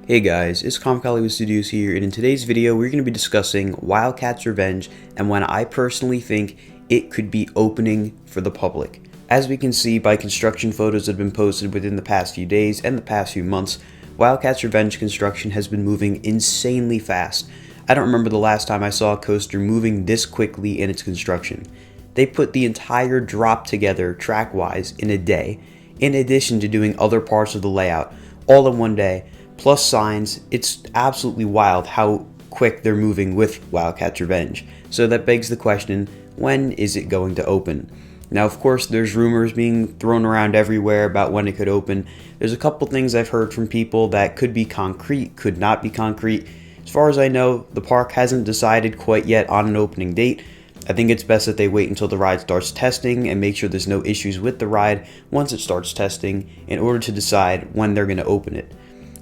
Hey guys, it's Hollywood Studios here, and in today's video we're going to be discussing Wildcat's Revenge and when I personally think it could be opening for the public. As we can see by construction photos that have been posted within the past few days and the past few months, Wildcat's Revenge construction has been moving insanely fast. I don't remember the last time I saw a coaster moving this quickly in its construction. They put the entire drop together track-wise in a day, in addition to doing other parts of the layout, all in one day. Plus signs. It's absolutely wild how quick they're moving with Wildcat's Revenge. So that begs the question, when is it going to open? Now, of course, there's rumors being thrown around everywhere about when it could open. There's a couple things I've heard from people that could be concrete, could not be concrete. As far as I know, the park hasn't decided quite yet on an opening date. I think it's best that they wait until the ride starts testing and make sure there's no issues with the ride once it starts testing in order to decide when they're going to open it.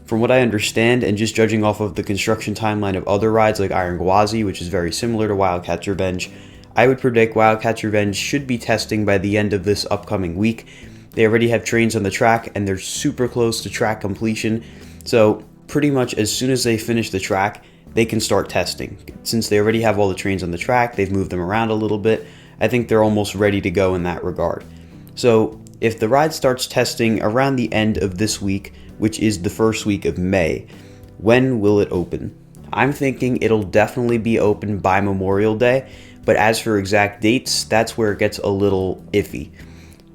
From what I understand, and just judging off of the construction timeline of other rides like Iron Gwazi, which is very similar to Wildcat's Revenge, I would predict Wildcat's Revenge should be testing by the end of this upcoming week. They already have trains on the track, and they're super close to track completion, so pretty much as soon as they finish the track, they can start testing. Since they already have all the trains on the track, they've moved them around a little bit, I think they're almost ready to go in that regard. So if the ride starts testing around the end of this week, which is the first week of May, when will it open? I'm thinking it'll definitely be open by Memorial Day, but as for exact dates, that's where it gets a little iffy.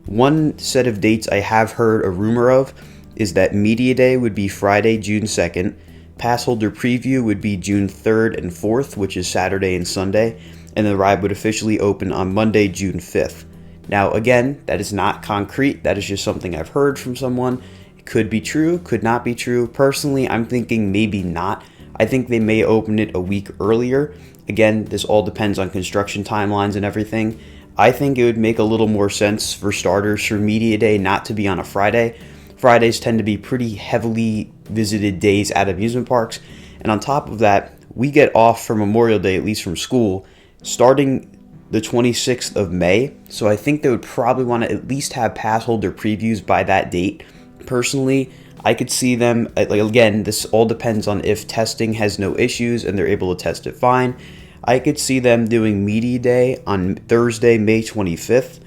One set of dates I have heard a rumor of is that Media Day would be Friday, June 2nd, Pass Holder Preview would be June 3rd and 4th, which is Saturday and Sunday, and the ride would officially open on Monday, June 5th. Now again, that is not concrete, that is just something I've heard from someone. Could be true, could not be true. Personally, I'm thinking maybe not. I think they may open it a week earlier. Again, this all depends on construction timelines and everything. I think it would make a little more sense for starters for Media Day not to be on a Friday. Fridays tend to be pretty heavily visited days at amusement parks. And on top of that, we get off for Memorial Day, at least from school, starting the 26th of May. So I think they would probably want to at least have pass holder previews by that date. Personally, I could see them, again, this all depends on if testing has no issues and they're able to test it fine. I could see them doing Media Day on Thursday, May 25th,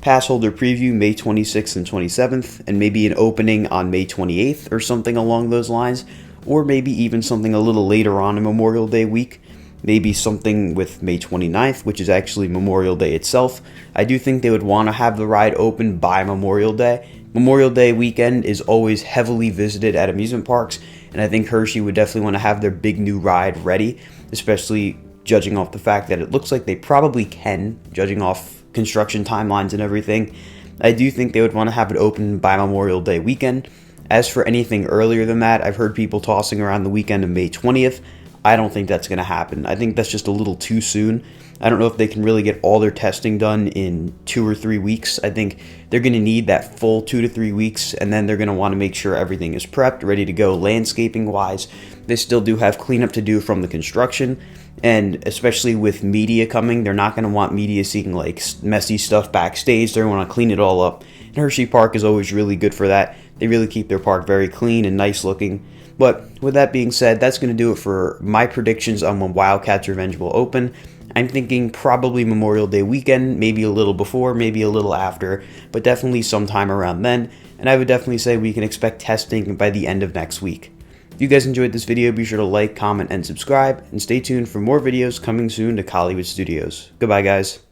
Pass Holder Preview May 26th and 27th, and maybe an opening on May 28th or something along those lines, or maybe even something a little later on in Memorial Day week. Maybe something with May 29th, which is actually Memorial Day itself. I do think they would want to have the ride open by Memorial Day. Memorial Day weekend is always heavily visited at amusement parks, and I think Hershey would definitely want to have their big new ride ready, especially judging off the fact that it looks like they probably can, judging off construction timelines and everything. I do think they would want to have it open by Memorial Day weekend. As for anything earlier than that, I've heard people tossing around the weekend of May 20th. I don't think that's going to happen. I think that's just a little too soon. I don't know if they can really get all their testing done in 2 or 3 weeks. I think they're going to need that full 2 to 3 weeks, and then they're going to want to make sure everything is prepped, ready to go landscaping wise. They still do have cleanup to do from the construction, and especially with media coming, they're not going to want media seeing like messy stuff backstage. They're going to want to clean it all up. And Hersheypark is always really good for that. They really keep their park very clean and nice looking. But with that being said, that's going to do it for my predictions on when Wildcat's Revenge will open. I'm thinking probably Memorial Day weekend, maybe a little before, maybe a little after, but definitely sometime around then. And I would definitely say we can expect testing by the end of next week. If you guys enjoyed this video, be sure to like, comment, and subscribe, and stay tuned for more videos coming soon to Hollywood Studios. Goodbye, guys.